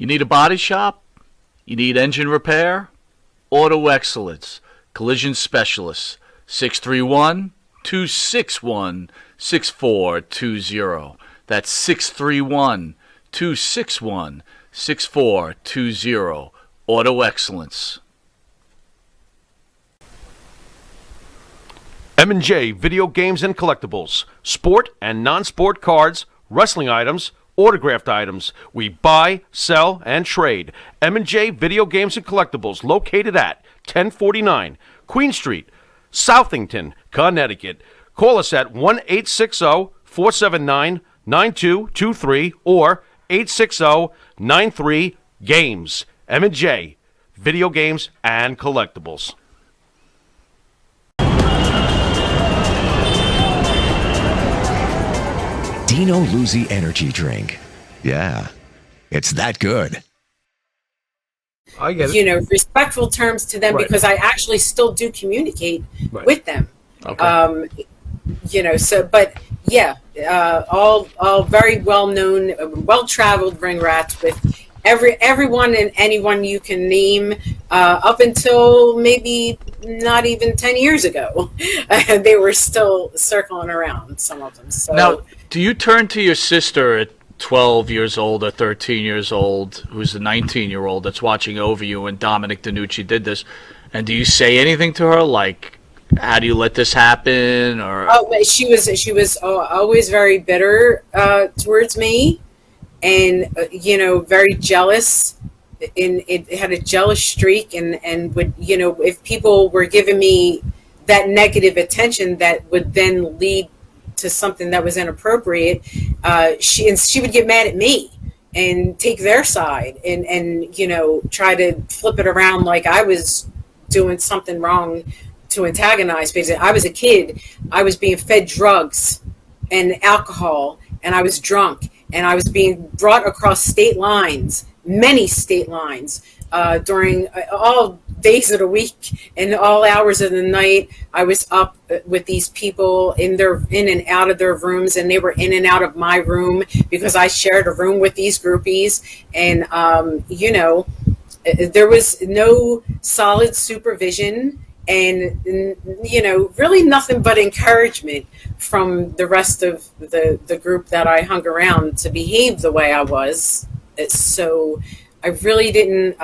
You need a body shop? You need engine repair? Auto Excellence, Collision Specialists, 631-261-6420. That's 631-261-6420. Auto Excellence. M&J Video Games and Collectibles. Sport and non-sport cards, wrestling items, autographed items. We buy, sell, and trade. M&J Video Games and Collectibles, located at 1049 Queen Street, Southington, Connecticut. Call us at 1-860-479-9223 or 860-93-GAMES. M&J Video Games and Collectibles. Dino Luzzi Energy Drink. Yeah, it's that good. I get it. Respectful terms to them, Right. because I actually still do communicate Right. with them. Okay. All very well known, well traveled ring rats with everyone and anyone you can name, up until maybe not even 10 years ago. They were still circling around, some of them. So Now, do you turn to your sister at 12 years old or 13 years old, who's the 19-year-old that's watching over you, and Dominic DeNucci did this, and do you say anything to her, like, how do you let this happen? Or she was always very bitter towards me, and very jealous. And it had a jealous streak, and would, if people were giving me that negative attention, that would then lead to something that was inappropriate, she would get mad at me and take their side and try to flip it around like I was doing something wrong to antagonize. Because I was a kid, I was being fed drugs and alcohol, and I was drunk, and I was being brought across state lines, many state lines, during all days of the week and all hours of the night. I was up with these people in and out of their rooms, and they were in and out of my room because I shared a room with these groupies. And there was no solid supervision, and really nothing but encouragement from the rest of the group that I hung around to behave the way I was. So I really didn't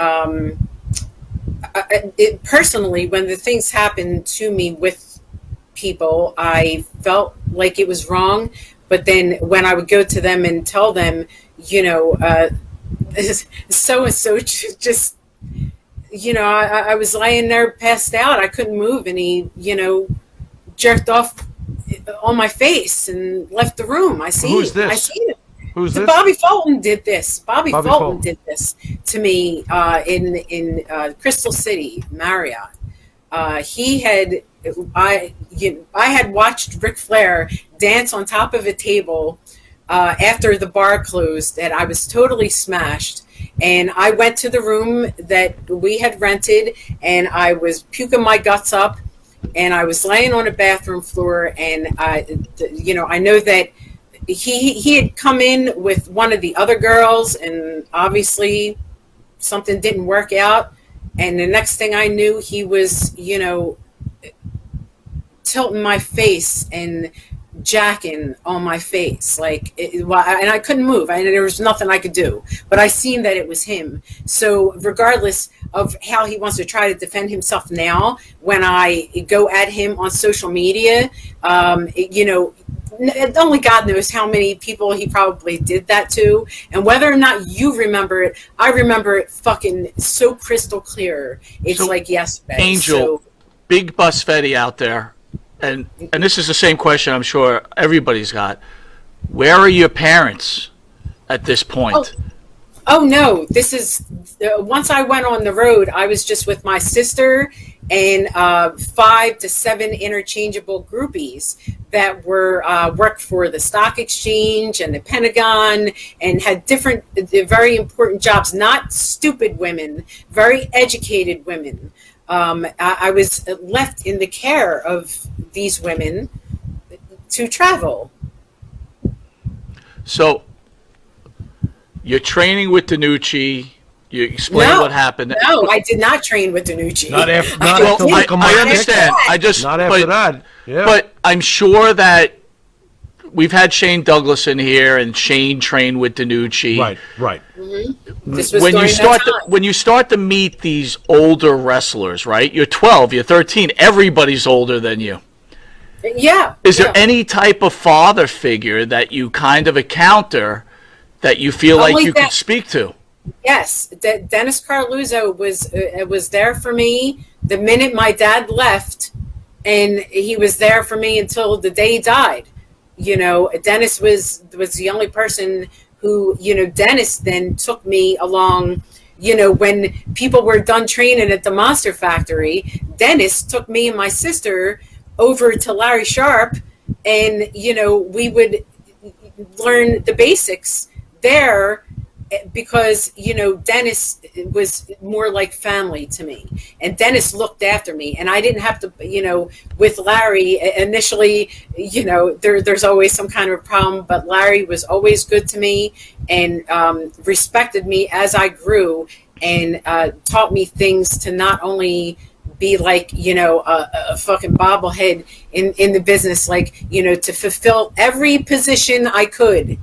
personally, when the things happened to me with people, I felt like it was wrong. But then when I would go to them and tell them, so-and-so just, I was laying there passed out. I couldn't move, and he, jerked off on my face and left the room. Who's this? I seen it. Who's So this? Bobby Fulton did this. Bobby Fulton. Fulton did this to me in Crystal City, Marriott. I had watched Ric Flair dance on top of a table after the bar closed, and I was totally smashed. And I went to the room that we had rented, and I was puking my guts up, and I was laying on a bathroom floor, and I know that he had come in with one of the other girls, and obviously something didn't work out. And the next thing I knew, he was, tilting my face and jacking on my face, and I couldn't move. There was nothing I could do, but I seen that it was him. So regardless of how he wants to try to defend himself now, when I go at him on social media, only God knows how many people he probably did that to, and whether or not you remember it, I remember it fucking so crystal clear. It's like yesterday. Angel, big Busfetti out there, and this is the same question I'm sure everybody's got. Where are your parents at this point? Oh no, this is once I went on the road, I was just with my sister and 5 to 7 interchangeable groupies that were worked for the stock exchange and the Pentagon and had different, very important jobs. Not stupid women, very educated women. I was left in the care of these women to travel. So You're training with DiNucci. You explain what happened. No, I did not train with DiNucci. Not after. I understand. Not after that. Yeah. But I'm sure that we've had Shane Douglas in here, and Shane trained with DiNucci. Right. Mm-hmm. This was when you start to meet these older wrestlers, right? You're 12, you're 13. Everybody's older than you. Yeah. Is there any type of father figure that you kind of encounter that you feel like you could speak to? Yes, Dennis Carluzzo was there for me the minute my dad left, and he was there for me until the day he died. Dennis was the only person who, Dennis then took me along. When people were done training at the Monster Factory, Dennis took me and my sister over to Larry Sharp, and we would learn the basics there, because Dennis was more like family to me, and Dennis looked after me, and I didn't have to, with Larry initially, there's always some kind of a problem, but Larry was always good to me and respected me as I grew, and taught me things to not only be like, a fucking bobblehead in the business, like, to fulfill every position I could,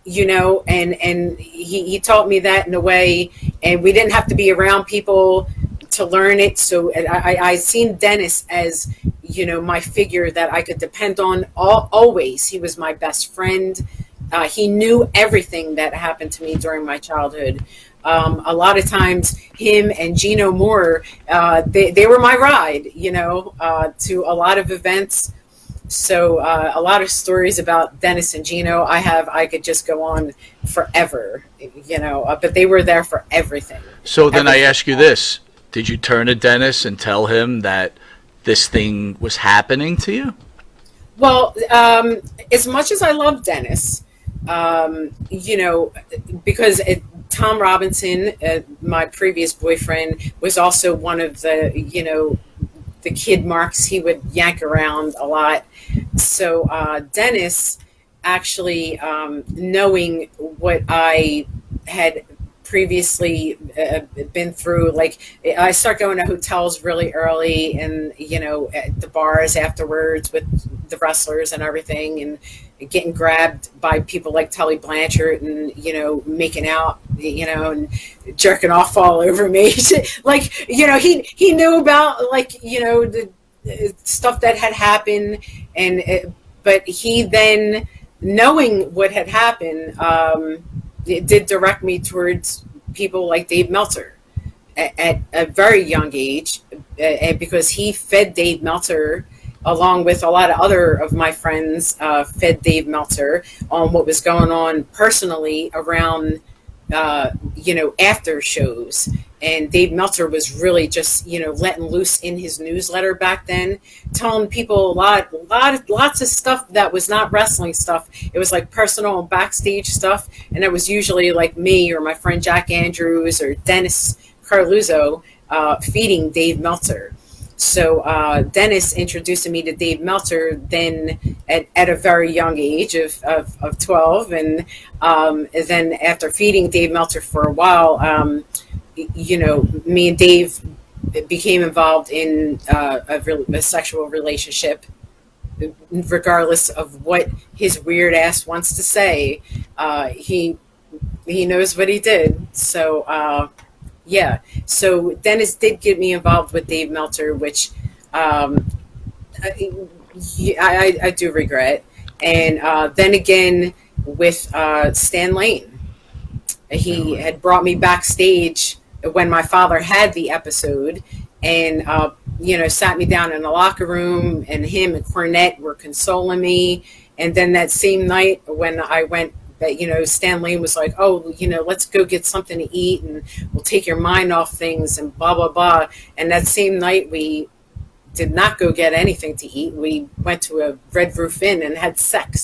and he taught me that in a way, and we didn't have to be around people to learn it. So I seen Dennis as, my figure that I could depend on always. He was my best friend. He knew everything that happened to me during my childhood. A lot of times him and Gino Moore, they were my ride, to a lot of events. So a lot of stories about Dennis and Gino I could just go on forever, but they were there for everything. So then I ask you this: did you turn to Dennis and tell him that this thing was happening to you? Well, as much as I love Dennis, because Tom Robinson, my previous boyfriend, was also one of the, the kid marks he would yank around a lot. So Dennis, actually, knowing what I had previously been through, like I start going to hotels really early, and at the bars afterwards with the wrestlers and everything, and getting grabbed by people like Tully Blanchard, and making out, and jerking off all over me. Like, he knew about, like, the stuff that had happened, and but he then, knowing what had happened, it did direct me towards people like Dave Meltzer at a very young age, because he fed Dave Meltzer, along with a lot of other of my friends, fed Dave Meltzer on what was going on personally around, after shows. And Dave Meltzer was really just, letting loose in his newsletter back then, telling people lots of stuff that was not wrestling stuff. It was like personal and backstage stuff. And it was usually like me or my friend Jack Andrews or Dennis Carluzzo feeding Dave Meltzer. So Dennis introduced me to Dave Meltzer then at a very young age of 12. And then after feeding Dave Meltzer for a while, me and Dave became involved in a sexual relationship, regardless of what his weird ass wants to say. He knows what he did. So, yeah. So Dennis did get me involved with Dave Meltzer, which I do regret. And then again with Stan Lane. He had brought me backstage when my father had the episode, and sat me down in the locker room, and him and Cornette were consoling me. And then that same night when I went, Stan Lane was like, oh, let's go get something to eat, and we'll take your mind off things, and blah blah blah. And that same night we did not go get anything to eat. We went to a Red Roof Inn and had sex.